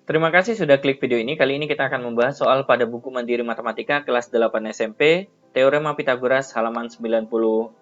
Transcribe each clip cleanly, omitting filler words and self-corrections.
Terima kasih sudah klik video ini. Kali ini kita akan membahas soal pada buku Mandiri Matematika kelas 8 SMP, Teorema Pitagoras halaman 92.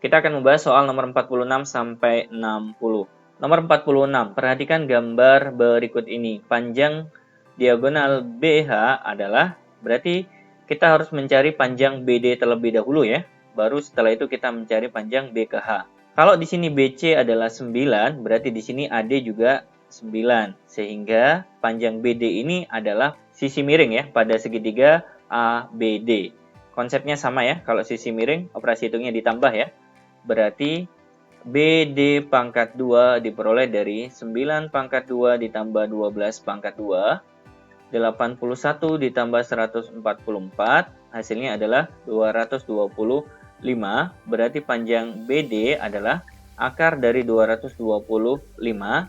Kita akan membahas soal nomor 46 sampai 60. Nomor 46, perhatikan gambar berikut ini. Panjang diagonal BH adalah, berarti kita harus mencari panjang BD terlebih dahulu ya. Baru setelah itu kita mencari panjang BKH. Kalau di sini BC adalah 9, berarti di sini AD juga 9. Sehingga panjang BD ini adalah sisi miring ya pada segitiga ABD. Konsepnya sama ya, kalau sisi miring operasi hitungnya ditambah ya. Berarti BD pangkat 2 diperoleh dari 9 pangkat 2 ditambah 12 pangkat 2. 81 ditambah 144, hasilnya adalah 225. Berarti panjang BD adalah akar dari 225,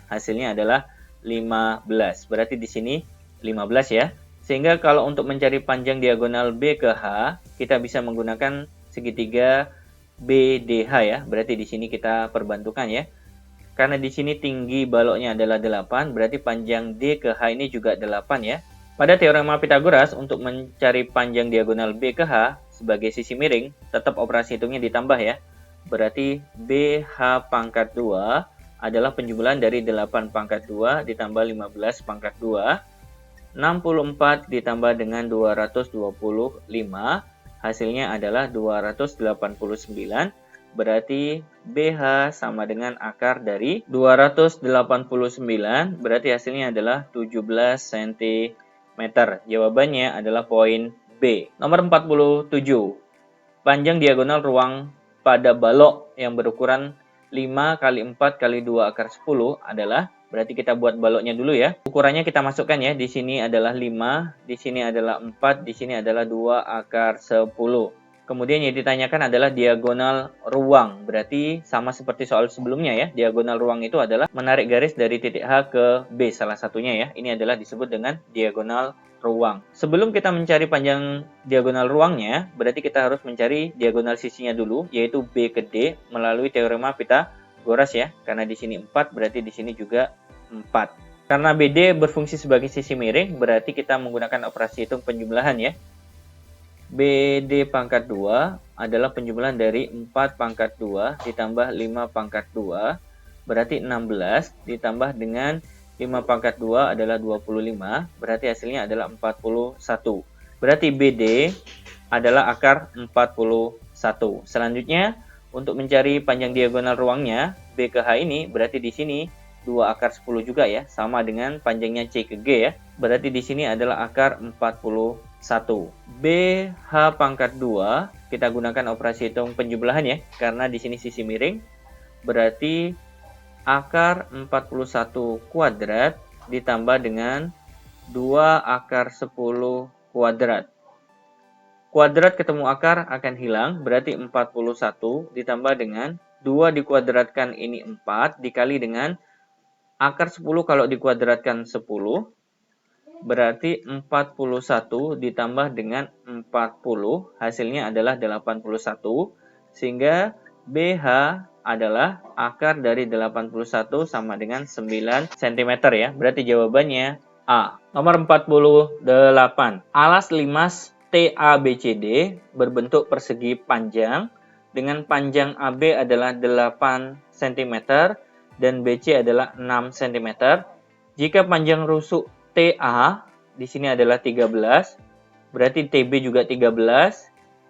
hasilnya adalah 15. Berarti di sini 15 ya. Sehingga kalau untuk mencari panjang diagonal B ke H, kita bisa menggunakan segitiga BDH ya. Berarti di sini kita perbantukan ya. Karena di sini tinggi baloknya adalah 8, berarti panjang D ke H ini juga 8 ya. Pada teorema Pitagoras, untuk mencari panjang diagonal B ke H sebagai sisi miring, tetap operasi hitungnya ditambah ya. Berarti BH pangkat 2 adalah penjumlahan dari 8 pangkat 2 ditambah 15 pangkat 2. 64 ditambah dengan 225, hasilnya adalah 289. Berarti BH sama dengan akar dari 289, berarti hasilnya adalah 17 cm. Jawabannya adalah poin B. Nomor 47. Panjang diagonal ruang pada balok yang berukuran 5 kali 4 kali 2 akar 10 adalah, berarti kita buat baloknya dulu ya. Ukurannya kita masukkan ya. Di sini adalah 5, di sini adalah 4, di sini adalah 2 akar 10. Kemudian yang ditanyakan adalah diagonal ruang. Berarti sama seperti soal sebelumnya ya. Diagonal ruang itu adalah menarik garis dari titik H ke B salah satunya ya. Ini adalah disebut dengan diagonal ruang. Sebelum kita mencari panjang diagonal ruangnya, berarti kita harus mencari diagonal sisinya dulu, yaitu B ke D melalui teorema Pitagoras ya. Karena di sini 4, berarti di sini juga 4. Karena BD berfungsi sebagai sisi miring, berarti kita menggunakan operasi hitung penjumlahan ya. BD pangkat 2 adalah penjumlahan dari 4 pangkat 2 ditambah 5 pangkat 2, berarti 16, ditambah dengan 5 pangkat 2 adalah 25, berarti hasilnya adalah 41. Berarti BD adalah akar 41. Selanjutnya, untuk mencari panjang diagonal ruangnya, B ke H ini, berarti di sini 2 akar 10 juga ya, sama dengan panjangnya C ke G ya. Berarti di sini adalah akar 41. BH pangkat 2, kita gunakan operasi hitung penjumlahan ya, karena di sini sisi miring. Berarti akar 41 kuadrat ditambah dengan 2 akar 10 kuadrat. Kuadrat ketemu akar akan hilang, berarti 41 ditambah dengan 2 dikuadratkan ini 4, dikali dengan akar 10 kalau dikuadratkan 10, berarti 41 ditambah dengan 40, hasilnya adalah 81, sehingga BH adalah akar dari 81 sama dengan 9 cm ya. Berarti jawabannya A. Nomor 48. Alas limas TABCD berbentuk persegi panjang dengan panjang AB adalah 8 cm dan BC adalah 6 cm. Jika panjang rusuk TA di sini adalah 13, berarti TB juga 13,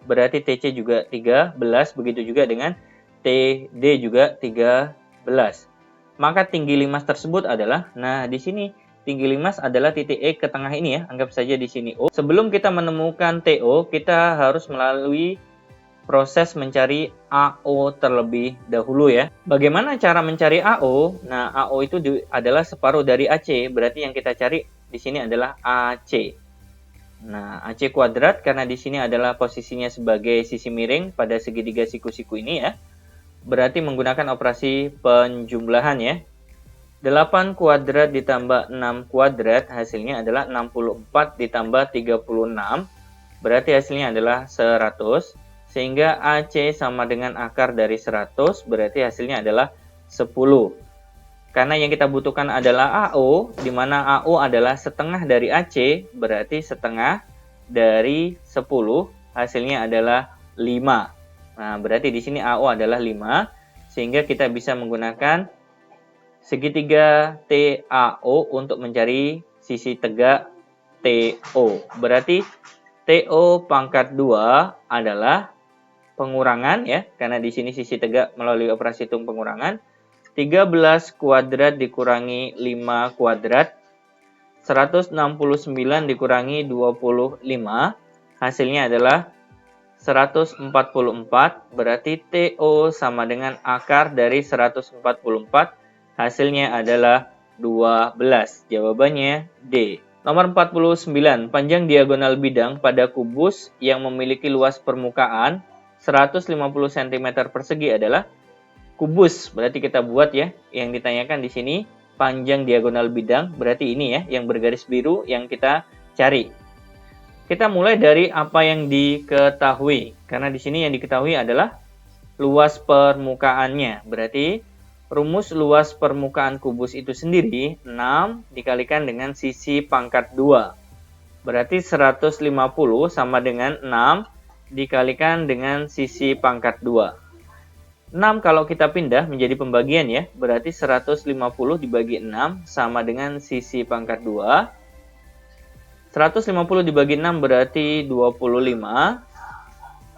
berarti TC juga 13, begitu juga dengan TD juga 13. Maka tinggi limas tersebut adalah, nah di sini tinggi limas adalah titik E ke tengah ini ya, anggap saja di sini O. Sebelum kita menemukan TO, kita harus melalui proses mencari AO terlebih dahulu ya. Bagaimana cara mencari AO? Nah, AO itu adalah separuh dari AC, berarti yang kita cari di sini adalah AC. Nah, AC kuadrat karena di sini adalah posisinya sebagai sisi miring pada segitiga siku-siku ini ya. Berarti menggunakan operasi penjumlahan ya. 8 kuadrat ditambah 6 kuadrat hasilnya adalah 64 ditambah 36. Berarti hasilnya adalah 100. Sehingga AC sama dengan akar dari 100, berarti hasilnya adalah 10. Karena yang kita butuhkan adalah AO, di mana AO adalah setengah dari AC, berarti setengah dari 10, hasilnya adalah 5. Nah, berarti di sini AO adalah 5, sehingga kita bisa menggunakan segitiga TAO untuk mencari sisi tegak TO. Berarti TO pangkat 2 adalah pengurangan ya, karena di sini sisi tegak melalui operasi hitung pengurangan. 13 kuadrat dikurangi 5 kuadrat, 169 dikurangi 25, hasilnya adalah 144, berarti TO sama dengan akar dari 144, hasilnya adalah 12. Jawabannya D. Nomor 49, panjang diagonal bidang pada kubus yang memiliki luas permukaan 150 cm persegi adalah kubus. Berarti kita buat ya, yang ditanyakan di sini panjang diagonal bidang, berarti ini ya, yang bergaris biru yang kita cari. Kita mulai dari apa yang diketahui, karena di sini yang diketahui adalah luas permukaannya. Berarti rumus luas permukaan kubus itu sendiri 6 dikalikan dengan sisi pangkat 2. Berarti 150 sama dengan 6 dikalikan dengan sisi pangkat 2. 6 kalau kita pindah menjadi pembagian ya, berarti 150 dibagi 6 sama dengan sisi pangkat 2. 150 dibagi 6 berarti 25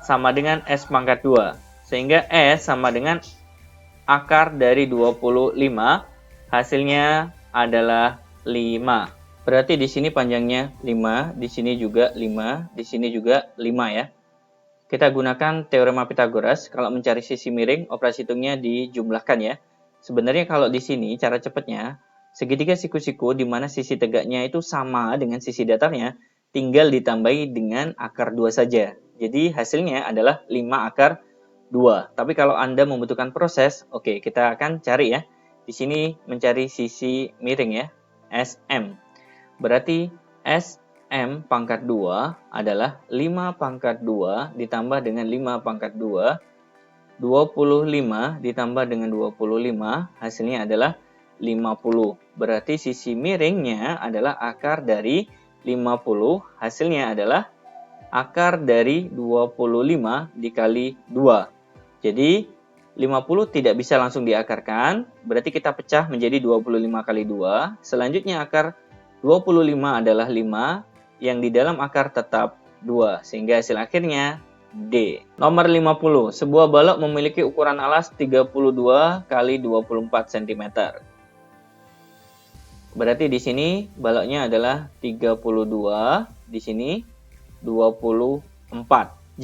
sama dengan S pangkat 2. Sehingga S sama dengan akar dari 25, hasilnya adalah 5. Berarti di sini panjangnya 5, di sini juga 5, di sini juga 5 ya. Kita gunakan teorema Pitagoras. Kalau mencari sisi miring, operasi hitungnya dijumlahkan ya. Sebenarnya kalau di sini cara cepatnya, segitiga siku-siku di mana sisi tegaknya itu sama dengan sisi datarnya, tinggal ditambahi dengan akar 2 saja. Jadi hasilnya adalah 5 akar 2. Tapi kalau Anda membutuhkan proses, oke, kita akan cari ya. Di sini mencari sisi miring ya, SM. Berarti SM pangkat 2 adalah 5 pangkat 2 ditambah dengan 5 pangkat 2, 25 ditambah dengan 25, hasilnya adalah 50. Berarti sisi miringnya adalah akar dari 50, hasilnya adalah akar dari 25 dikali 2. Jadi 50 tidak bisa langsung diakarkan, berarti kita pecah menjadi 25 kali 2. Selanjutnya akar 25 adalah 5, yang di dalam akar tetap 2, sehingga hasil akhirnya D. Nomor 50, sebuah balok memiliki ukuran alas 32 kali 24 cm. Berarti di sini baloknya adalah 32, di sini 24.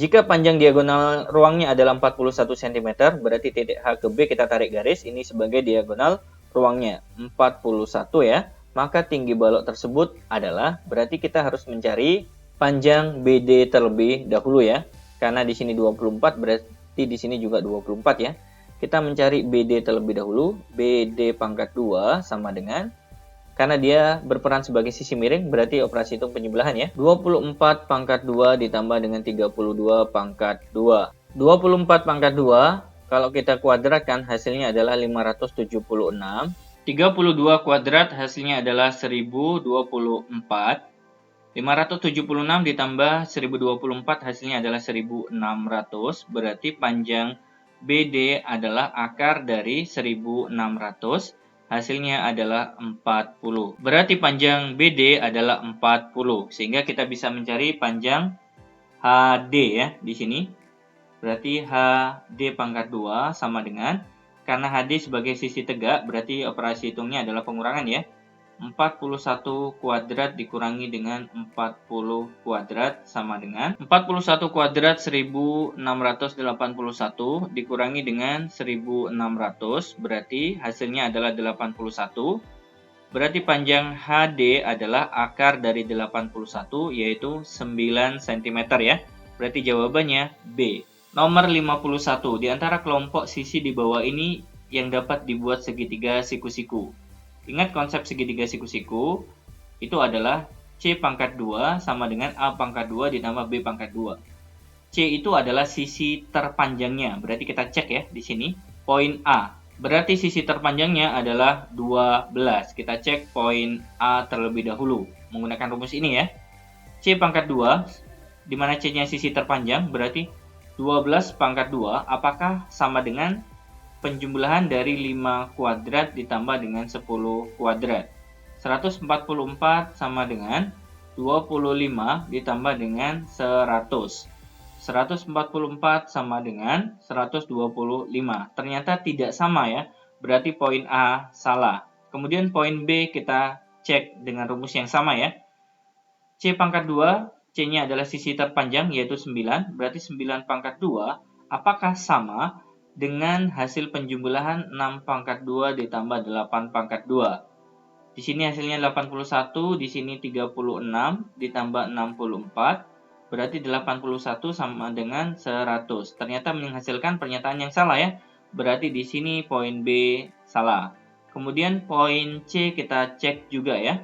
Jika panjang diagonal ruangnya adalah 41 cm, berarti titik H ke B kita tarik garis, ini sebagai diagonal ruangnya 41 ya. Maka tinggi balok tersebut adalah, berarti kita harus mencari panjang BD terlebih dahulu ya. Karena di sini 24, berarti di sini juga 24 ya. Kita mencari BD terlebih dahulu, BD pangkat 2 sama dengan, karena dia berperan sebagai sisi miring, berarti operasi hitung penyebelahan ya. 24 pangkat 2 ditambah dengan 32 pangkat 2. 24 pangkat 2, kalau kita kuadratkan hasilnya adalah 576. 32 kuadrat hasilnya adalah 1024. 576 ditambah 1024 hasilnya adalah 1600. Berarti panjang BD adalah akar dari 1600. Hasilnya adalah 40. Berarti panjang BD adalah 40. Sehingga kita bisa mencari panjang HD ya di sini. Berarti HD pangkat 2 sama dengan, karena HD sebagai sisi tegak, berarti operasi hitungnya adalah pengurangan ya. 41 kuadrat dikurangi dengan 40 kuadrat sama dengan 41 kuadrat 1681 dikurangi dengan 1600, berarti hasilnya adalah 81. Berarti panjang HD adalah akar dari 81 yaitu 9 cm ya. Berarti jawabannya B. Nomor 51, di antara kelompok sisi di bawah ini yang dapat dibuat segitiga siku-siku. Ingat konsep segitiga siku-siku itu adalah C pangkat 2 sama dengan A pangkat 2 ditambah B pangkat 2. C itu adalah sisi terpanjangnya. Berarti kita cek ya di sini. Poin A. Berarti sisi terpanjangnya adalah 12. Kita cek poin A terlebih dahulu menggunakan rumus ini ya. C pangkat 2, di mana C-nya sisi terpanjang, berarti 12 pangkat 2 apakah sama dengan penjumlahan dari 5 kuadrat ditambah dengan 10 kuadrat. 144 sama dengan 25 ditambah dengan 100. 144 sama dengan 125. Ternyata tidak sama ya, berarti poin A salah. Kemudian poin B kita cek dengan rumus yang sama ya. C pangkat 2, C-nya adalah sisi terpanjang yaitu 9, berarti 9 pangkat 2 apakah sama dengan hasil penjumlahan 6 pangkat 2 ditambah 8 pangkat 2. Di sini hasilnya 81, di sini 36 ditambah 64. Berarti 81 sama dengan 100. Ternyata menghasilkan pernyataan yang salah ya. Berarti di sini poin B salah. Kemudian poin C kita cek juga ya.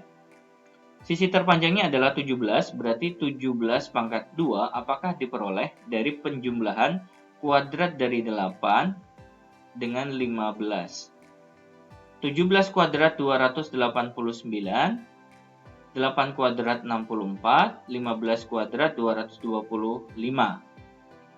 Sisi terpanjangnya adalah 17, berarti 17 pangkat 2 apakah diperoleh dari penjumlahan kuadrat dari 8 dengan 15. 17 kuadrat 289, 8 kuadrat 64, 15 kuadrat 225.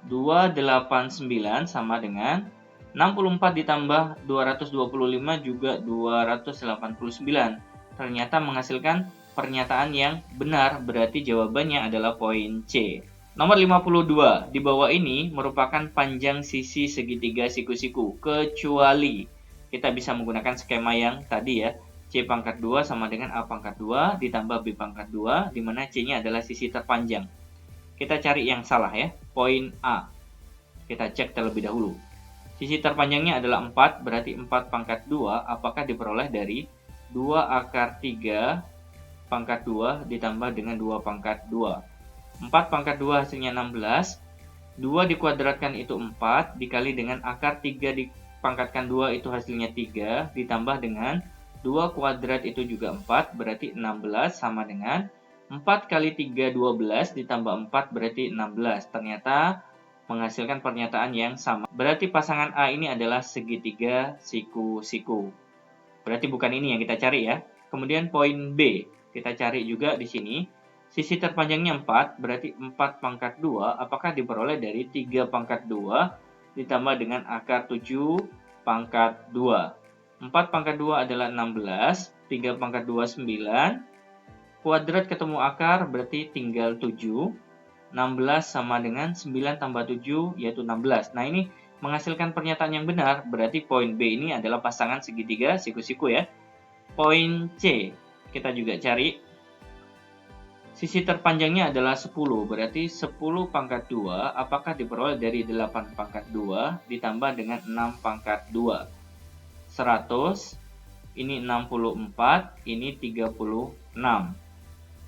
289 sama dengan 64 ditambah 225 juga 289. Ternyata menghasilkan pernyataan yang benar, berarti jawabannya adalah poin C. Nomor 52, di bawah ini merupakan panjang sisi segitiga siku-siku, kecuali kita bisa menggunakan skema yang tadi ya. C pangkat 2 sama dengan A pangkat 2 ditambah B pangkat 2, di mana C-nya adalah sisi terpanjang. Kita cari yang salah ya, poin A. Kita cek terlebih dahulu. Sisi terpanjangnya adalah 4, berarti 4 pangkat 2 apakah diperoleh dari 2 akar 3 pangkat 2 ditambah dengan 2 pangkat 2. 4 pangkat 2 hasilnya 16. 2 dikuadratkan itu 4, dikali dengan akar 3 dipangkatkan 2 itu hasilnya 3, ditambah dengan 2 kuadrat itu juga 4, berarti 16 sama dengan 4 kali 3, 12, ditambah 4 berarti 16. Ternyata menghasilkan pernyataan yang sama. Berarti pasangan A ini adalah segitiga siku-siku. Berarti bukan ini yang kita cari ya. Kemudian poin B, kita cari juga di sini. Sisi terpanjangnya 4, berarti 4 pangkat 2, apakah diperoleh dari 3 pangkat 2 ditambah dengan akar 7 pangkat 2. 4 pangkat 2 adalah 16, 3 pangkat 2 9, kuadrat ketemu akar berarti tinggal 7, 16 sama dengan 9 tambah 7 yaitu 16. Nah ini menghasilkan pernyataan yang benar, berarti poin B ini adalah pasangan segitiga siku-siku ya. Poin C, kita juga cari. Sisi terpanjangnya adalah 10, berarti 10 pangkat 2 apakah diperoleh dari 8 pangkat 2 ditambah dengan 6 pangkat 2. 100, ini 64, ini 36.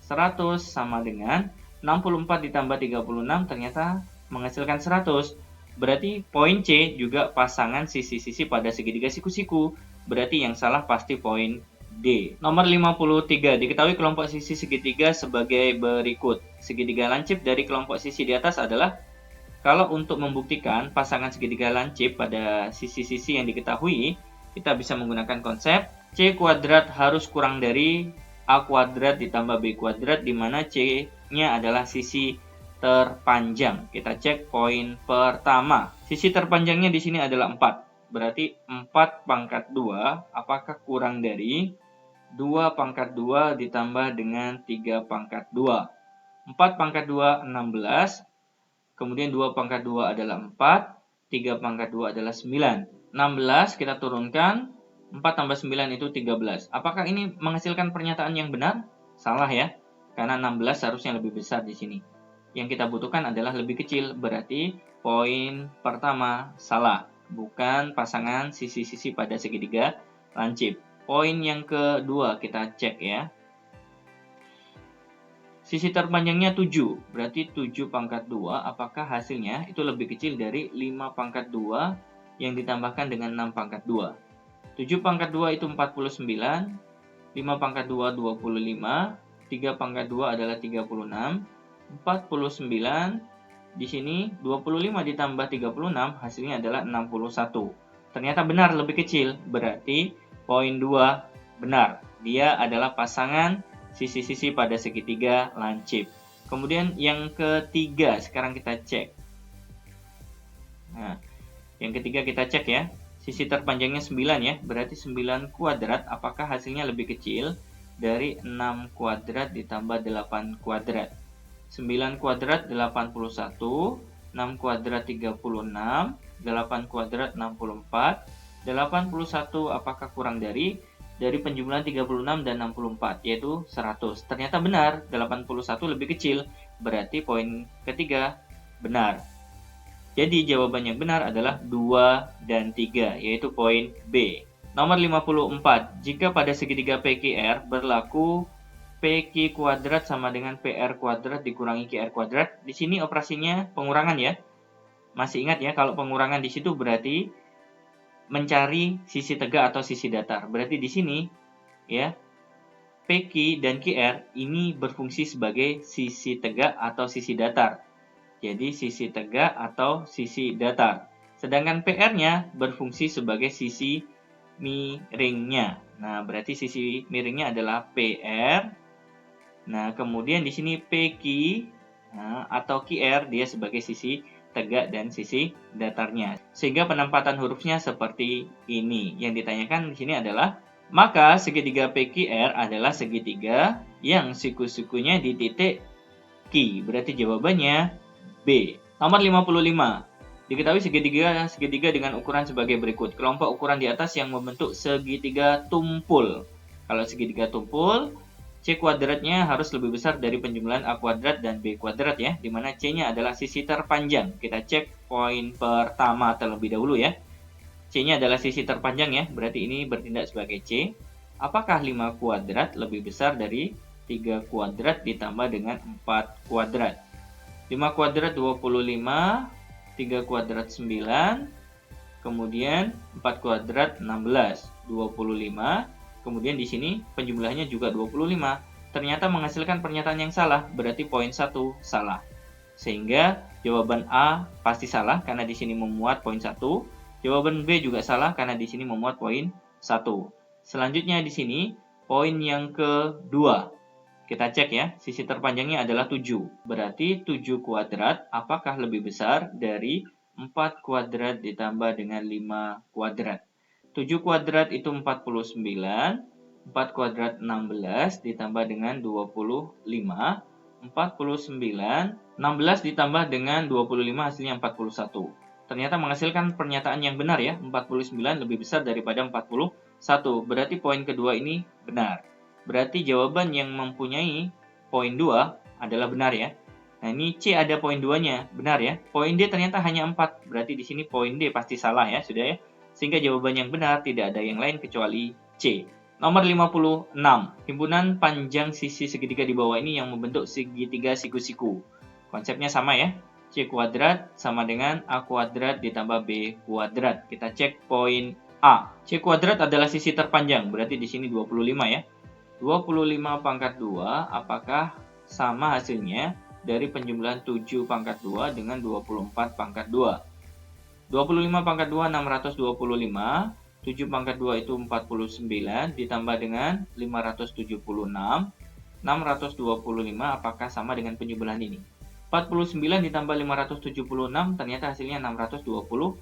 100 sama dengan 64 ditambah 36 ternyata menghasilkan 100. Berarti poin C juga pasangan sisi-sisi pada segitiga siku-siku. Berarti yang salah pasti poin D. Nomor 53, diketahui kelompok sisi segitiga sebagai berikut. Segitiga lancip dari kelompok sisi di atas adalah, kalau untuk membuktikan pasangan segitiga lancip pada sisi-sisi yang diketahui, kita bisa menggunakan konsep C kuadrat harus kurang dari A kuadrat ditambah B kuadrat, di mana C-nya adalah sisi terpanjang. Kita cek poin pertama. Sisi terpanjangnya di sini adalah 4. Berarti 4 pangkat 2 apakah kurang dari 2 pangkat 2 ditambah dengan 3 pangkat 2. 4 pangkat 2 16. Kemudian 2 pangkat 2 adalah 4. 3 pangkat 2 adalah 9. 16 kita turunkan, 4 tambah 9 itu 13. Apakah ini menghasilkan pernyataan yang benar? Salah ya, karena 16 harusnya lebih besar di sini. Yang kita butuhkan adalah lebih kecil, berarti poin pertama salah, bukan pasangan sisi-sisi pada segitiga lancip. Poin yang kedua kita cek ya. Sisi terpanjangnya 7, berarti 7 pangkat 2, apakah hasilnya itu lebih kecil dari 5 pangkat 2 yang ditambahkan dengan 6 pangkat 2. 7 pangkat 2 itu 49, 5 pangkat 2 25, 3 pangkat 2 adalah 36, 49, di sini 25 ditambah 36 hasilnya adalah 61. Ternyata benar lebih kecil, berarti poin 2 benar. Dia adalah pasangan sisi-sisi pada segitiga lancip. Kemudian yang ketiga, sekarang kita cek. Nah, yang ketiga kita cek ya. Sisi terpanjangnya 9 ya, berarti 9 kuadrat apakah hasilnya lebih kecil dari 6 kuadrat ditambah 8 kuadrat. 9 kuadrat 81, 6 kuadrat 36, 8 kuadrat 64, 81 apakah kurang dari penjumlahan 36 dan 64 yaitu 100. Ternyata benar, 81 lebih kecil, berarti poin ketiga benar. Jadi jawaban yang benar adalah 2 dan 3, yaitu poin B. Nomor 54. Jika pada segitiga PQR berlaku PQ kuadrat sama dengan PR kuadrat dikurangi QR kuadrat, di sini operasinya pengurangan ya. Masih ingat ya, kalau pengurangan di situ berarti mencari sisi tegak atau sisi datar. Berarti di sini ya, PQ dan QR ini berfungsi sebagai sisi tegak atau sisi datar. Jadi sisi tegak atau sisi datar. Sedangkan PR-nya berfungsi sebagai sisi miringnya. Nah, berarti sisi miringnya adalah PR. Nah, kemudian di sini PQ atau QR dia sebagai sisi tegak dan sisi datarnya. Sehingga penempatan hurufnya seperti ini. Yang ditanyakan di sini adalah, maka segitiga PQR adalah segitiga yang siku-sikunya di titik Q. Berarti jawabannya B. Nomor 55. Diketahui segitiga dengan ukuran sebagai berikut. Kelompok ukuran di atas yang membentuk segitiga tumpul. Kalau segitiga tumpul, C kuadratnya harus lebih besar dari penjumlahan A kuadrat dan B kuadrat ya, di mana C-nya adalah sisi terpanjang. Kita cek poin pertama terlebih dahulu ya. C-nya adalah sisi terpanjang ya, berarti ini bertindak sebagai C. Apakah 5 kuadrat lebih besar dari 3 kuadrat ditambah dengan 4 kuadrat? 5 kuadrat 25, 3 kuadrat 9, kemudian 4 kuadrat 16, 25, kemudian di sini penjumlahannya juga 25. Ternyata menghasilkan pernyataan yang salah, berarti poin 1 salah. Sehingga jawaban A pasti salah karena di sini memuat poin 1. Jawaban B juga salah karena di sini memuat poin 1. Selanjutnya di sini poin yang kedua. Kita cek ya, sisi terpanjangnya adalah 7. Berarti 7 kuadrat apakah lebih besar dari 4 kuadrat ditambah dengan 5 kuadrat? 7 kuadrat itu 49, 4 kuadrat 16 ditambah dengan 25, 49, 16 ditambah dengan 25 hasilnya 41. Ternyata menghasilkan pernyataan yang benar ya, 49 lebih besar daripada 41. Berarti poin kedua ini benar. Berarti jawaban yang mempunyai poin 2 adalah benar ya. Nah, ini C ada poin 2-nya, benar ya. Poin D ternyata hanya 4, berarti di sini poin D pasti salah ya, sudah ya. Sehingga jawaban yang benar tidak ada yang lain kecuali C. Nomor 56. Himpunan panjang sisi segitiga di bawah ini yang membentuk segitiga siku-siku. Konsepnya sama ya. C kuadrat sama dengan A kuadrat ditambah B kuadrat. Kita cek poin A. C kuadrat adalah sisi terpanjang, berarti di sini 25 ya. 25 pangkat 2 apakah sama hasilnya dari penjumlahan 7 pangkat 2 dengan 24 pangkat 2. 25 pangkat 2 625, 7 pangkat 2 itu 49 ditambah dengan 576, 625 apakah sama dengan penjumlahan ini? 49 ditambah 576 ternyata hasilnya 625.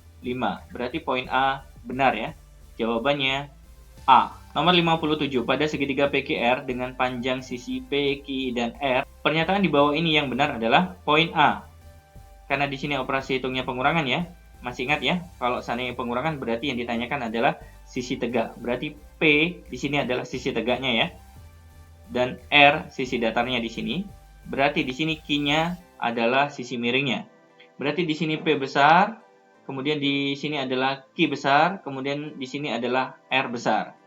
Berarti poin A benar ya. Jawabannya A. Nomor 57. Pada segitiga PQR dengan panjang sisi P, Q, dan R, pernyataan di bawah ini yang benar adalah poin A. Karena di sini operasi hitungnya pengurangan ya. Masih ingat ya, kalau seandainya pengurangan berarti yang ditanyakan adalah sisi tegak. Berarti P di sini adalah sisi tegaknya ya. Dan R sisi datarnya di sini. Berarti di sini Q-nya adalah sisi miringnya. Berarti di sini P besar, kemudian di sini adalah Q besar, kemudian di sini adalah R besar.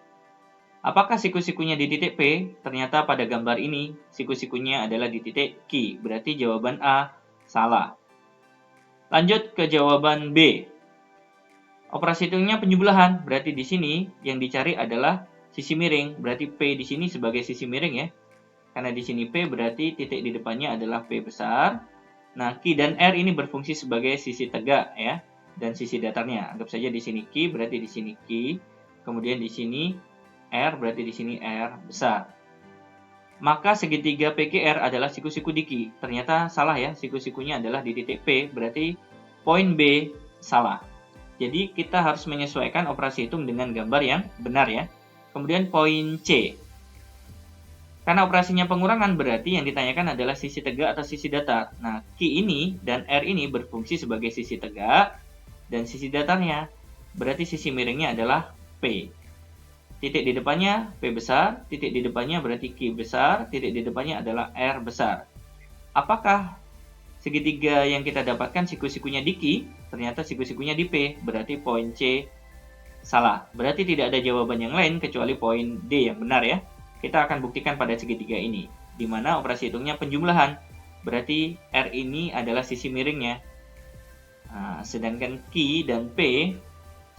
Apakah siku-sikunya di titik P? Ternyata pada gambar ini, siku-sikunya adalah di titik Q. Berarti jawaban A salah. Lanjut ke jawaban B. Operasi hitungnya penjumlahan. Berarti di sini yang dicari adalah sisi miring. Berarti P di sini sebagai sisi miring ya. Karena di sini P berarti titik di depannya adalah P besar. Nah, Q dan R ini berfungsi sebagai sisi tegak ya. dan sisi datarnya. Anggap saja di sini Q, berarti di sini Q. Kemudian di sini R, berarti di sini R besar. Maka segitiga PQR adalah siku-siku di Q. Ternyata salah ya, siku-sikunya adalah di titik P, berarti poin B salah. Jadi kita harus menyesuaikan operasi hitung dengan gambar yang benar ya. Kemudian poin C. Karena operasinya pengurangan berarti yang ditanyakan adalah sisi tegak atau sisi datar. Nah, Q ini dan R ini berfungsi sebagai sisi tegak dan sisi datarnya. Berarti sisi miringnya adalah P. Titik di depannya P besar, titik di depannya berarti Q besar, titik di depannya adalah R besar. Apakah segitiga yang kita dapatkan siku-sikunya di Q? Ternyata siku-sikunya di P, berarti poin C salah. Berarti tidak ada jawaban yang lain kecuali poin D yang benar ya. Kita akan buktikan pada segitiga ini, di mana operasi hitungnya penjumlahan. Berarti R ini adalah sisi miringnya. Nah, sedangkan Q dan P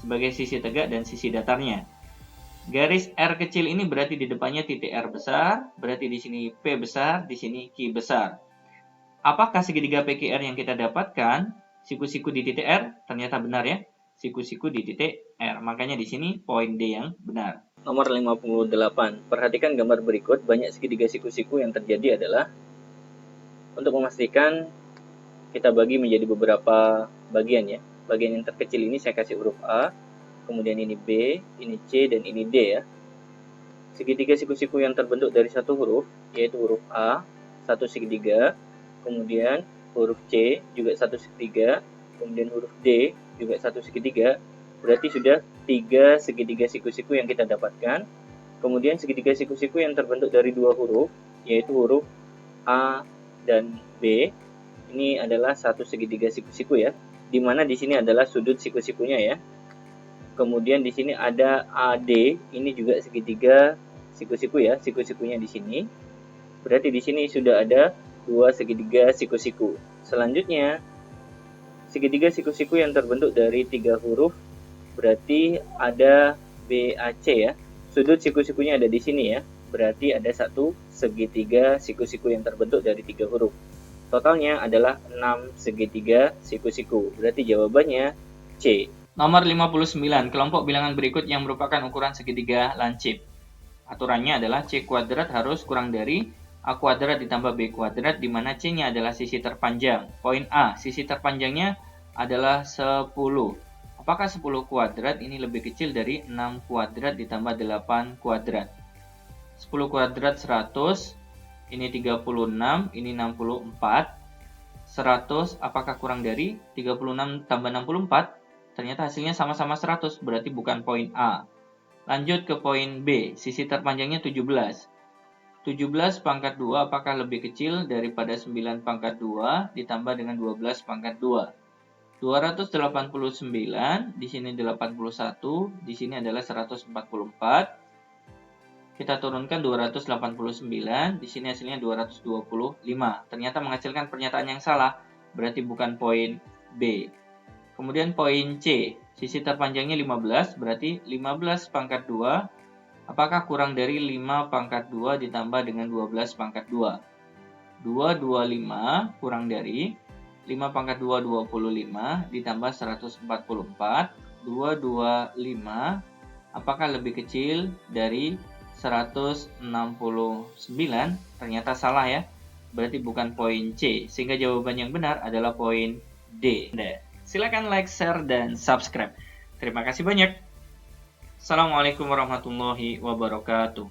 sebagai sisi tegak dan sisi datarnya. Garis R kecil ini berarti di depannya titik R besar, berarti di sini P besar, di sini Q besar. Apakah segitiga PQR yang kita dapatkan siku-siku di titik R? Ternyata benar ya, siku-siku di titik R. Makanya di sini poin D yang benar. Nomor 58. Perhatikan gambar berikut, banyak segitiga siku-siku yang terjadi adalah, untuk memastikan kita bagi menjadi beberapa bagian ya. Bagian yang terkecil ini saya kasih huruf A, kemudian ini B, ini C, dan ini D ya. Segitiga siku-siku yang terbentuk dari satu huruf, yaitu huruf A, satu segitiga, kemudian huruf C juga satu segitiga, kemudian huruf D juga satu segitiga, berarti sudah 3 segitiga siku-siku yang kita dapatkan. Kemudian segitiga siku-siku yang terbentuk dari dua huruf, yaitu huruf A dan B, ini adalah satu segitiga siku-siku ya, dimana di sini adalah sudut siku-sikunya ya. Kemudian di sini ada AD, ini juga segitiga siku-siku ya, siku-sikunya di sini. Berarti di sini sudah ada 2 segitiga siku-siku. Selanjutnya, segitiga siku-siku yang terbentuk dari 3 huruf, berarti ada BAC ya. Sudut siku-sikunya ada di sini ya. Berarti ada satu segitiga siku-siku yang terbentuk dari 3 huruf. Totalnya adalah 6 segitiga siku-siku. Berarti jawabannya C. Nomor 59, kelompok bilangan berikut yang merupakan ukuran segitiga lancip. Aturannya adalah C kuadrat harus kurang dari A kuadrat ditambah B kuadrat, di mana C-nya adalah sisi terpanjang. Poin A, sisi terpanjangnya adalah 10. Apakah 10 kuadrat ini lebih kecil dari 6 kuadrat ditambah 8 kuadrat? 10 kuadrat 100, ini 36, ini 64. 100 apakah kurang dari 36 tambah 64? Ternyata hasilnya sama-sama 100, berarti bukan poin A. Lanjut ke poin B, sisi terpanjangnya 17. 17 pangkat 2 apakah lebih kecil daripada 9 pangkat 2 ditambah dengan 12 pangkat 2? 289, di sini 81, di sini adalah 144. Kita turunkan 289, di sini hasilnya 225. Ternyata menghasilkan pernyataan yang salah, berarti bukan poin B. Kemudian poin C, sisi terpanjangnya 15, berarti 15 pangkat 2, apakah kurang dari 5 pangkat 2 ditambah dengan 12 pangkat 2? 225 kurang dari 5 pangkat 2, 25, ditambah 144, 225, apakah lebih kecil dari 169? Ternyata salah ya, berarti bukan poin C, sehingga jawaban yang benar adalah poin D. Silakan like, share, dan subscribe. Terima kasih banyak. Assalamualaikum warahmatullahi wabarakatuh.